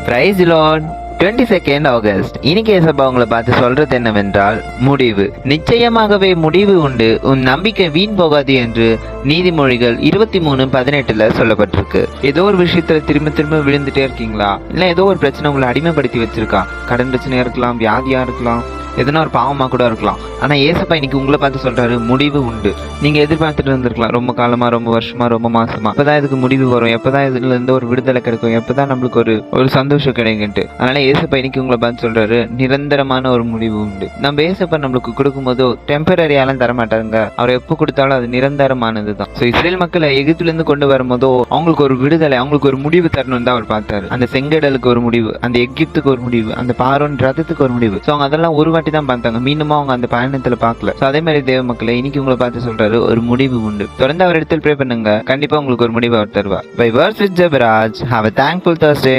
Price Lord. 22nd August. இன்னைக்கு ஏசப்பா உங்களை பார்த்து சொல்றது என்னவென்றால், முடிவு. நிச்சயமாகவே முடிவு உண்டு, உன் நம்பிக்கை வீண் போகாது என்று நீதிமொழிகள் 23:18 சொல்லப்பட்டிருக்கு. ஏதோ ஒரு விஷயத்துல திரும்ப திரும்ப விழுந்துட்டே இருக்கீங்களா? இல்ல ஏதோ ஒரு பிரச்சனை உங்களை அடிமைப்படுத்தி வச்சிருக்கா? கடன் பிரச்சனையா இருக்கலாம், வியாதியா இருக்கலாம், எதனா ஒரு பாவமா கூட இருக்கலாம். ஆனா ஏசப்பா இன்னைக்கு உங்களை பார்த்து சொல்றாரு, முடிவு உண்டு. நீங்க எதிர்பார்த்துட்டு இருந்திருக்கலாம் ரொம்ப காலமா, ரொம்ப வருஷமா, ரொம்ப மாசமா. எப்பதான் இதுக்கு முடிவு வரும், எப்பதான் இதுல இருந்து ஒரு விடுதலை கிடைக்கும், எப்பதான் நம்மளுக்கு ஒரு சந்தோஷம் கிடைக்குன்ட்டு. அதனால ஏசப்பா இன்னைக்கு உங்களை பார்த்து சொல்றாரு, நிரந்தரமான ஒரு முடிவு உண்டு. நம்ம ஏசப்பா நம்மளுக்கு கொடுக்கும் போதோ டெம்பரரியாலாம் தர மாட்டாங்க. அவர் எப்போ கொடுத்தாலும் அது நிரந்தரமானதுதான். சோ இஸ்ரேல் மக்களை எகிப்துல இருந்து கொண்டு வரும்போதோ அவங்களுக்கு ஒரு விடுதலை, அவங்களுக்கு ஒரு முடிவு தரணும் தான் அவர் பார்த்தாரு. அந்த செங்கடலுக்கு ஒரு முடிவு, அந்த எகிப்துக்கு ஒரு முடிவு, அந்த பார்வோன் ரதத்துக்கு ஒரு முடிவு. சோ அவங்க அதெல்லாம் ஒரு வாட்டி தான் பார்த்தாங்க, மீண்டும் அவங்க அந்த பயணத்துல பார்க்கல. அதே மாதிரி தேவ மக்களை இன்னைக்கு உங்களை பார்த்து சொல்றாரு, ஒரு முடிவு உண்டு. தொடர்ந்து அவர் இடத்தில் ப்ரே பண்ணுங்க, கண்டிப்பா உங்களுக்கு ஒரு முடிவு அவர் தருவார். By words with Jebaraj. Have a thankful Thursday.